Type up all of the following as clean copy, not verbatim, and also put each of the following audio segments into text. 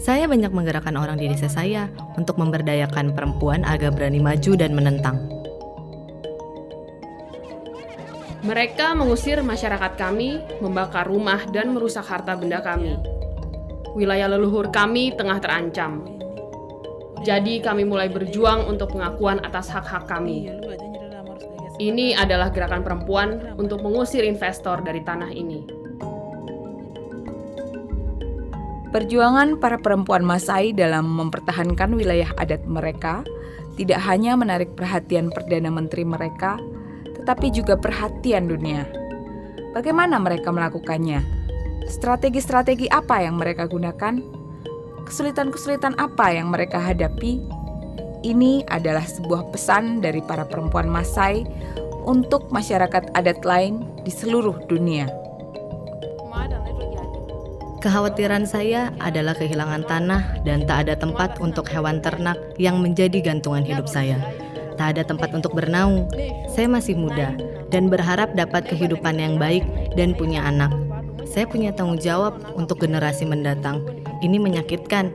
Saya banyak menggerakkan orang di desa saya untuk memberdayakan perempuan agar berani maju dan menentang. Mereka mengusir masyarakat kami, membakar rumah dan merusak harta benda kami. Wilayah leluhur kami tengah terancam. Jadi kami mulai berjuang untuk pengakuan atas hak-hak kami. Ini adalah gerakan perempuan untuk mengusir investor dari tanah ini. Perjuangan para perempuan Masai dalam mempertahankan wilayah adat mereka tidak hanya menarik perhatian Perdana Menteri mereka, tetapi juga perhatian dunia. Bagaimana mereka melakukannya? Strategi-strategi apa yang mereka gunakan? Kesulitan-kesulitan apa yang mereka hadapi? Ini adalah sebuah pesan dari para perempuan Masai untuk masyarakat adat lain di seluruh dunia. Kekhawatiran saya adalah kehilangan tanah dan tak ada tempat untuk hewan ternak yang menjadi gantungan hidup saya. Tak ada tempat untuk bernaung. Saya masih muda dan berharap dapat kehidupan yang baik dan punya anak. Saya punya tanggung jawab untuk generasi mendatang. Ini menyakitkan.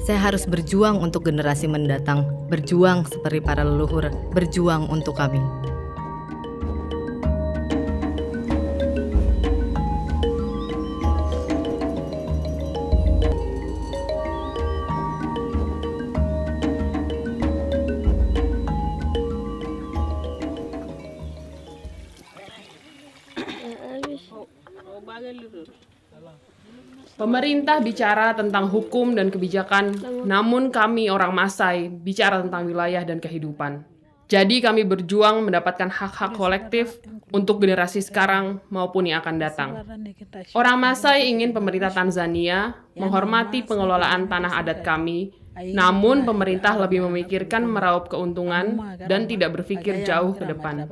Saya harus berjuang untuk generasi mendatang, berjuang seperti para leluhur, berjuang untuk kami. Pemerintah bicara tentang hukum dan kebijakan, namun kami orang Masai bicara tentang wilayah dan kehidupan. Jadi kami berjuang mendapatkan hak-hak kolektif untuk generasi sekarang maupun yang akan datang. Orang Masai ingin pemerintah Tanzania menghormati pengelolaan tanah adat kami, namun pemerintah lebih memikirkan meraup keuntungan dan tidak berpikir jauh ke depan.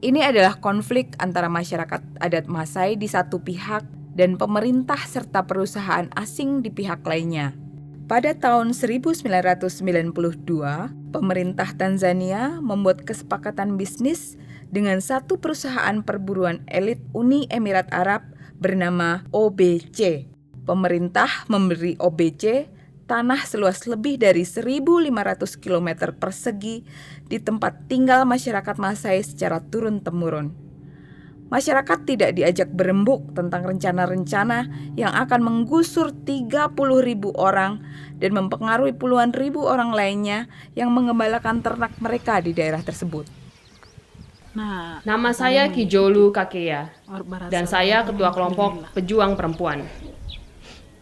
Ini adalah konflik antara masyarakat adat Masai di satu pihak dan pemerintah serta perusahaan asing di pihak lainnya. Pada tahun 1992, pemerintah Tanzania membuat kesepakatan bisnis dengan satu perusahaan perburuan elit Uni Emirat Arab bernama OBC. Pemerintah memberi OBC tanah seluas lebih dari 1.500 km persegi di tempat tinggal masyarakat Masai secara turun-temurun. Masyarakat tidak diajak berembuk tentang rencana-rencana yang akan menggusur 30.000 orang dan mempengaruhi puluhan ribu orang lainnya yang mengembalakan ternak mereka di daerah tersebut. Nama saya Kijolu Kakeya, dan saya ketua kelompok pejuang perempuan.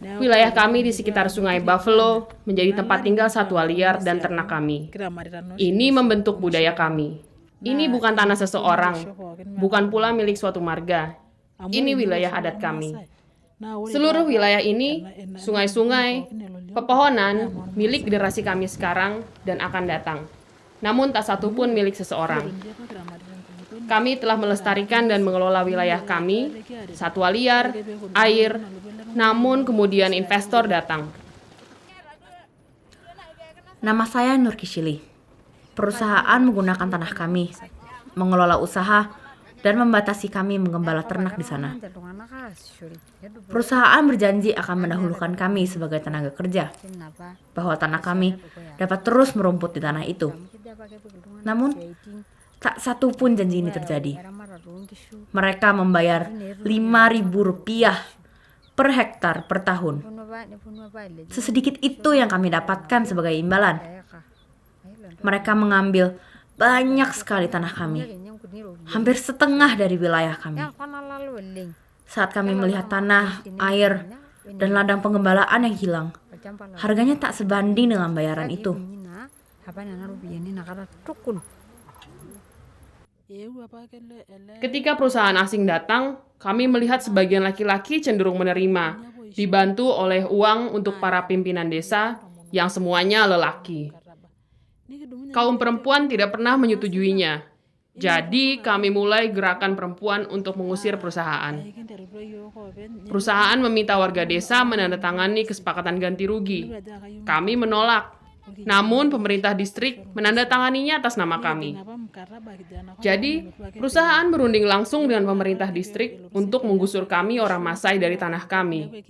Wilayah kami di sekitar Sungai Buffalo menjadi tempat tinggal satwa liar dan ternak kami. Ini membentuk budaya kami. Ini bukan tanah seseorang, bukan pula milik suatu marga. Ini wilayah adat kami. Seluruh wilayah ini, sungai-sungai, pepohonan, milik generasi kami sekarang dan akan datang. Namun tak satu pun milik seseorang. Kami telah melestarikan dan mengelola wilayah kami, satwa liar, air, namun kemudian investor datang. Nama saya Nur Kishili. Perusahaan menggunakan tanah kami, mengelola usaha, dan membatasi kami menggembala ternak di sana. Perusahaan berjanji akan mendahulukan kami sebagai tenaga kerja, bahwa tanah kami dapat terus merumput di tanah itu. Namun, tak satu pun janji ini terjadi. Mereka membayar Rp5.000 per hektar per tahun. Sesedikit itu yang kami dapatkan sebagai imbalan. Mereka mengambil banyak sekali tanah kami, hampir setengah dari wilayah kami. Saat kami melihat tanah, air, dan ladang pengembalaan yang hilang, harganya tak sebanding dengan bayaran itu. Ketika perusahaan asing datang, kami melihat sebagian laki-laki cenderung menerima, dibantu oleh uang untuk para pimpinan desa yang semuanya lelaki. Kaum perempuan tidak pernah menyetujuinya. Jadi kami mulai gerakan perempuan untuk mengusir perusahaan. Perusahaan meminta warga desa menandatangani kesepakatan ganti rugi. Kami menolak. Namun, pemerintah distrik menandatanganinya atas nama kami. Jadi, perusahaan berunding langsung dengan pemerintah distrik untuk menggusur kami orang Masai dari tanah kami.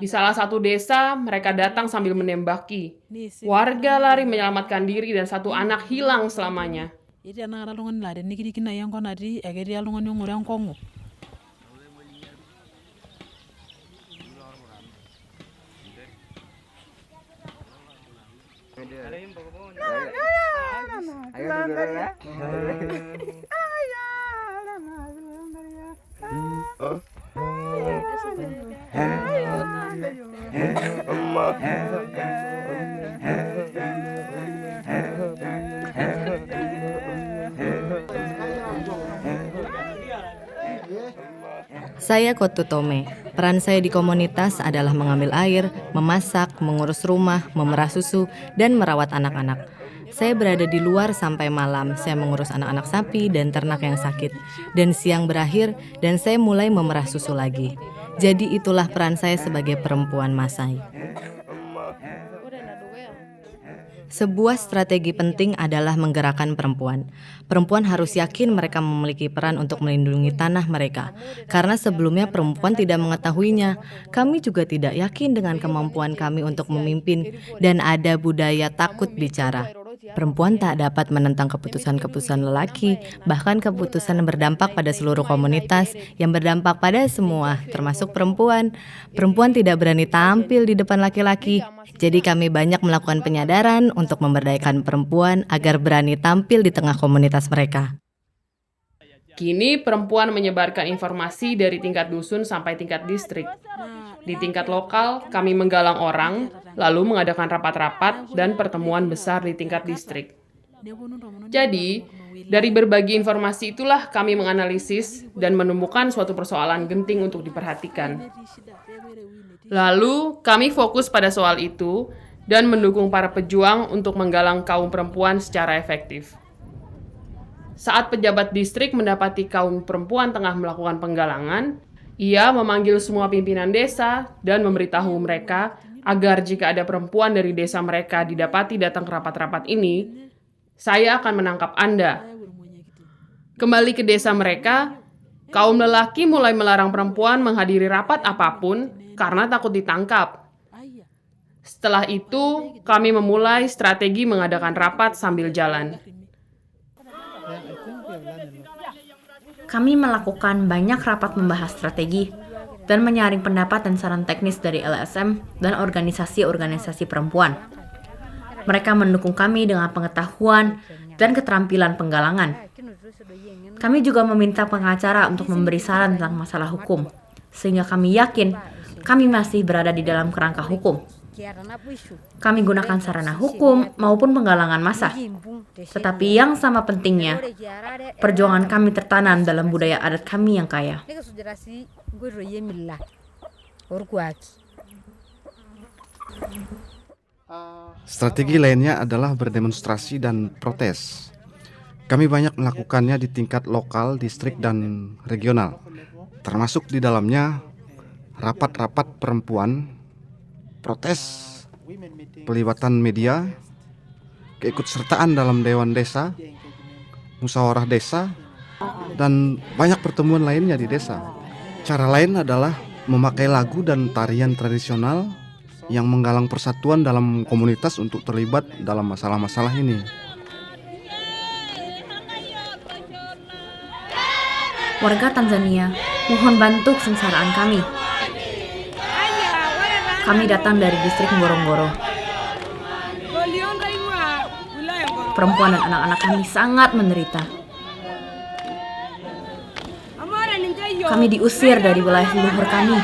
Di salah satu desa, mereka datang sambil menembaki. Warga lari menyelamatkan diri dan satu anak hilang selamanya. Saya Kotu Tome. Peran saya di komunitas adalah mengambil air, memasak, mengurus rumah, memerah susu, dan merawat anak-anak. Saya berada di luar sampai malam. Saya mengurus anak-anak sapi dan ternak yang sakit. Dan siang berakhir dan saya mulai memerah susu lagi. Jadi itulah peran saya sebagai perempuan Masai. Sebuah strategi penting adalah menggerakkan perempuan. Perempuan harus yakin mereka memiliki peran untuk melindungi tanah mereka. Karena sebelumnya perempuan tidak mengetahuinya. Kami juga tidak yakin dengan kemampuan kami untuk memimpin dan ada budaya takut bicara. Perempuan tak dapat menentang keputusan-keputusan lelaki, bahkan keputusan yang berdampak pada seluruh komunitas, yang berdampak pada semua, termasuk perempuan. Perempuan tidak berani tampil di depan laki-laki, jadi kami banyak melakukan penyadaran untuk memberdayakan perempuan agar berani tampil di tengah komunitas mereka. Kini perempuan menyebarkan informasi dari tingkat dusun sampai tingkat distrik. Di tingkat lokal, kami menggalang orang, lalu mengadakan rapat-rapat dan pertemuan besar di tingkat distrik. Jadi, dari berbagi informasi itulah kami menganalisis dan menemukan suatu persoalan genting untuk diperhatikan. Lalu, kami fokus pada soal itu dan mendukung para pejuang untuk menggalang kaum perempuan secara efektif. Saat pejabat distrik mendapati kaum perempuan tengah melakukan penggalangan, ia memanggil semua pimpinan desa dan memberitahu mereka agar jika ada perempuan dari desa mereka didapati datang ke rapat-rapat ini, saya akan menangkap Anda. Kembali ke desa mereka, kaum lelaki mulai melarang perempuan menghadiri rapat apapun karena takut ditangkap. Setelah itu, kami memulai strategi mengadakan rapat sambil jalan. Kami melakukan banyak rapat membahas strategi dan menyaring pendapat dan saran teknis dari LSM dan organisasi-organisasi perempuan. Mereka mendukung kami dengan pengetahuan dan keterampilan penggalangan. Kami juga meminta pengacara untuk memberi saran tentang masalah hukum, sehingga kami yakin kami masih berada di dalam kerangka hukum. Kami gunakan sarana hukum maupun penggalangan massa. Tetapi yang sama pentingnya, perjuangan kami tertanam dalam budaya adat kami yang kaya. Strategi lainnya adalah berdemonstrasi dan protes. Kami banyak melakukannya di tingkat lokal, distrik, dan regional. Termasuk di dalamnya rapat-rapat perempuan, protes, pelibatan media, keikutsertaan dalam dewan desa, musyawarah desa, dan banyak pertemuan lainnya di desa. Cara lain adalah memakai lagu dan tarian tradisional yang menggalang persatuan dalam komunitas untuk terlibat dalam masalah-masalah ini. Warga Tanzania, mohon bantu kesengsaraan kami. Kami datang dari distrik Ngorongoro. Perempuan dan anak-anak kami sangat menderita. Kami diusir dari wilayah leluhur kami.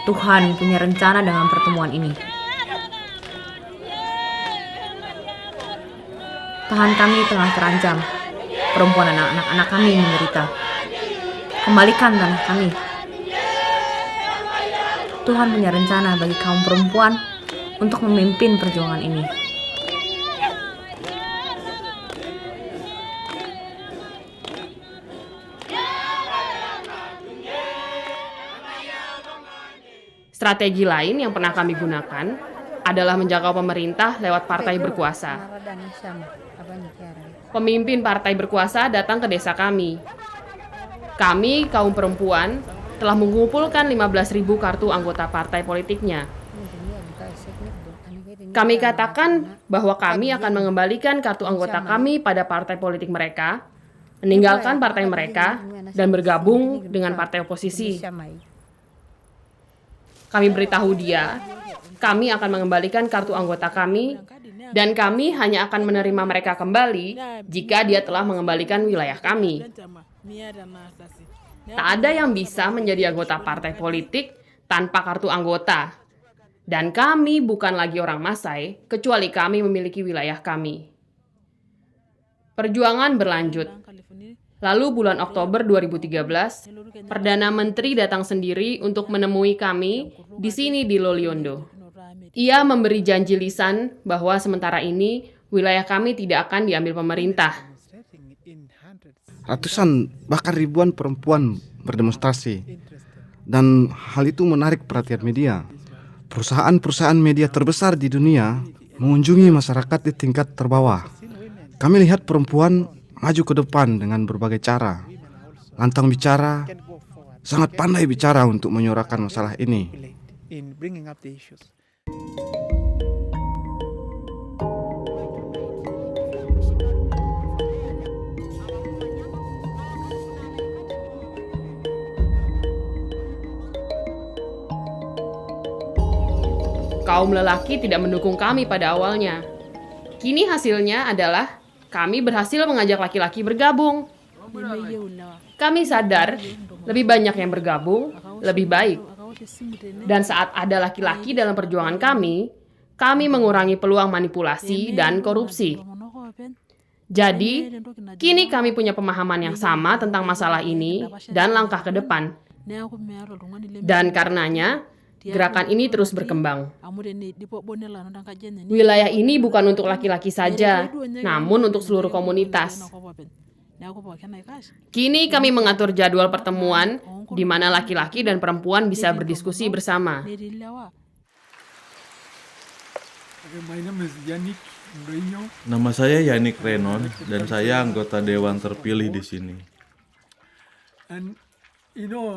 Tuhan punya rencana dengan pertemuan ini. Tahan kami tengah terancam. Perempuan dan anak-anak kami menderita. Kembalikan tanah kami. Tuhan punya rencana bagi kaum perempuan untuk memimpin perjuangan ini. Strategi lain yang pernah kami gunakan adalah menjangkau pemerintah lewat partai berkuasa. Pemimpin partai berkuasa datang ke desa kami. Kami, kaum perempuan, telah mengumpulkan 15.000 kartu anggota partai politiknya. Kami katakan bahwa kami akan mengembalikan kartu anggota kami pada partai politik mereka, meninggalkan partai mereka, dan bergabung dengan partai oposisi. Kami beritahu dia, kami akan mengembalikan kartu anggota kami, dan kami hanya akan menerima mereka kembali jika dia telah mengembalikan wilayah kami. Tak ada yang bisa menjadi anggota partai politik tanpa kartu anggota. Dan kami bukan lagi orang Masai, kecuali kami memiliki wilayah kami. Perjuangan berlanjut. Lalu bulan Oktober 2013, Perdana Menteri datang sendiri untuk menemui kami di sini di Loliondo. Ia memberi janji lisan bahwa sementara ini wilayah kami tidak akan diambil pemerintah. Ratusan bahkan ribuan perempuan berdemonstrasi, dan hal itu menarik perhatian media. Perusahaan-perusahaan media terbesar di dunia mengunjungi masyarakat di tingkat terbawah. Kami lihat perempuan maju ke depan dengan berbagai cara. Lantang bicara, sangat pandai bicara untuk menyuarakan masalah ini. Kaum lelaki tidak mendukung kami pada awalnya. Kini hasilnya adalah kami berhasil mengajak laki-laki bergabung. Kami sadar lebih banyak yang bergabung, lebih baik. Dan saat ada laki-laki dalam perjuangan kami mengurangi peluang manipulasi dan korupsi. Jadi, kini kami punya pemahaman yang sama tentang masalah ini dan langkah ke depan. Dan karenanya, gerakan ini terus berkembang. Wilayah ini bukan untuk laki-laki saja, namun untuk seluruh komunitas. Kini kami mengatur jadwal pertemuan di mana laki-laki dan perempuan bisa berdiskusi bersama. Nama saya Yannick Renon dan saya anggota dewan terpilih di sini.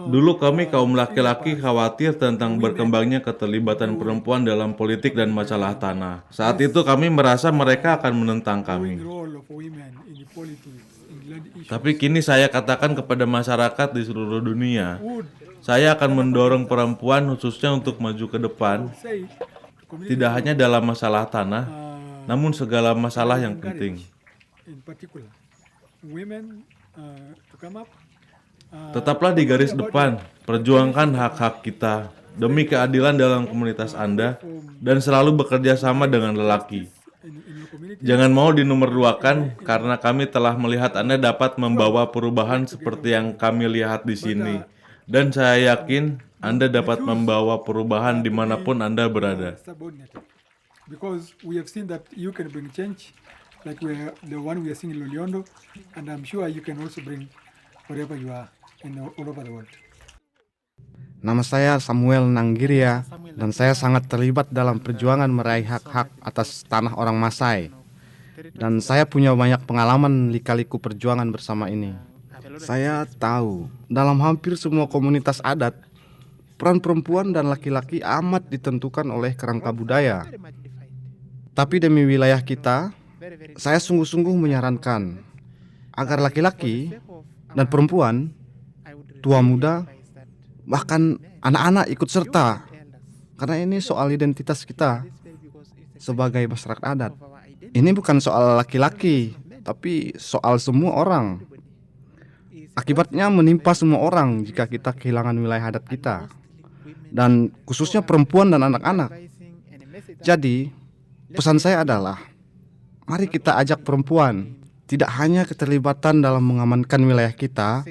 Dulu kami kaum laki-laki khawatir tentang berkembangnya keterlibatan perempuan dalam politik dan masalah tanah. Saat itu kami merasa mereka akan menentang kami. Tapi kini saya katakan kepada masyarakat di seluruh dunia, saya akan mendorong perempuan khususnya untuk maju ke depan, tidak hanya dalam masalah tanah, namun segala masalah yang penting. Tetaplah di garis depan, perjuangkan hak-hak kita demi keadilan dalam komunitas Anda dan selalu bekerja sama dengan lelaki. Jangan mau dinomorduakan karena kami telah melihat Anda dapat membawa perubahan seperti yang kami lihat di sini. Dan saya yakin Anda dapat membawa perubahan dimanapun Anda berada. Because we have seen that you can bring change, like the one we are seeing in Loliondo, and I'm sure you can also bring wherever you are all over the world. Nama saya Samuel Nanggiria dan saya sangat terlibat dalam perjuangan meraih hak-hak atas tanah orang Masai. Dan saya punya banyak pengalaman lika-liku perjuangan bersama ini. Saya tahu dalam hampir semua komunitas adat, peran perempuan dan laki-laki amat ditentukan oleh kerangka budaya. Tapi demi wilayah kita, saya sungguh-sungguh menyarankan agar laki-laki dan perempuan, tua muda, bahkan anak-anak ikut serta. Karena ini soal identitas kita sebagai masyarakat adat. Ini bukan soal laki-laki, tapi soal semua orang. Akibatnya menimpa semua orang jika kita kehilangan wilayah adat kita. Dan khususnya perempuan dan anak-anak. Jadi, pesan saya adalah, mari kita ajak perempuan tidak hanya keterlibatan dalam mengamankan wilayah kita,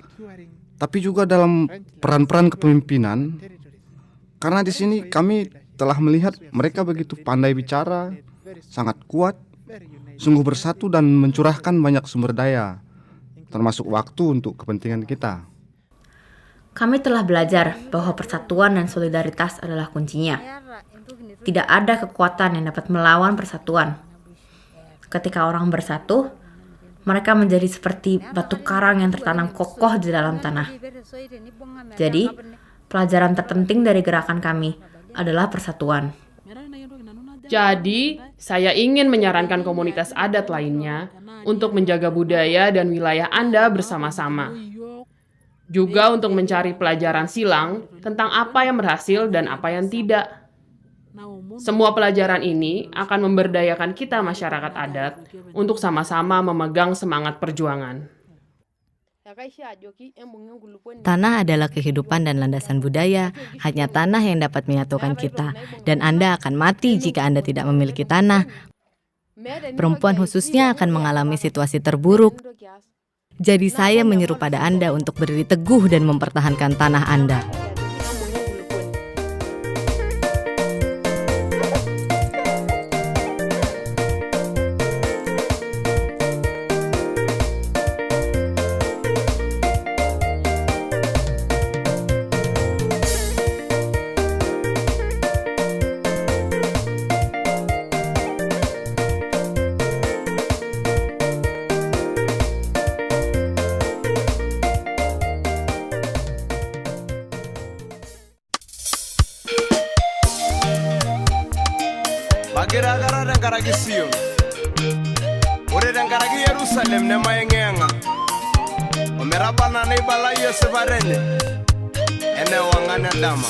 tapi juga dalam peran-peran kepemimpinan. Karena di sini kami telah melihat mereka begitu pandai bicara, sangat kuat, sungguh bersatu dan mencurahkan banyak sumber daya, termasuk waktu untuk kepentingan kita. Kami telah belajar bahwa persatuan dan solidaritas adalah kuncinya. Tidak ada kekuatan yang dapat melawan persatuan. Ketika orang bersatu, mereka menjadi seperti batu karang yang tertanam kokoh di dalam tanah. Jadi, pelajaran terpenting dari gerakan kami adalah persatuan. Jadi, saya ingin menyarankan komunitas adat lainnya untuk menjaga budaya dan wilayah Anda bersama-sama. Juga untuk mencari pelajaran silang tentang apa yang berhasil dan apa yang tidak. Semua pelajaran ini akan memberdayakan kita masyarakat adat untuk sama-sama memegang semangat perjuangan. Tanah adalah kehidupan dan landasan budaya. Hanya tanah yang dapat menyatukan kita. Dan Anda akan mati jika Anda tidak memiliki tanah. Perempuan khususnya akan mengalami situasi terburuk. Jadi saya menyeru pada Anda untuk berdiri teguh dan mempertahankan tanah Anda. Bagiragara dan karagi Sion, ore dan karagi Yerusalem ne mayengenga, omerabana ne balayo sevarene, ene wangana dama.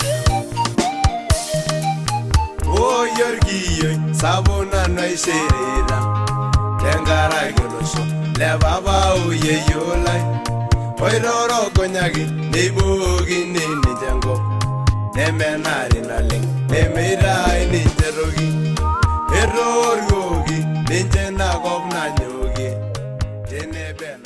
O yorgiyo sabona no iserera, dan karagi loso, le baba uye yolai, oi roro konyagi, ne bogi ne jango, ne menari na ling, ne mirai ne jerogi. Error yogi, ninja na gov na yogi, jene ben.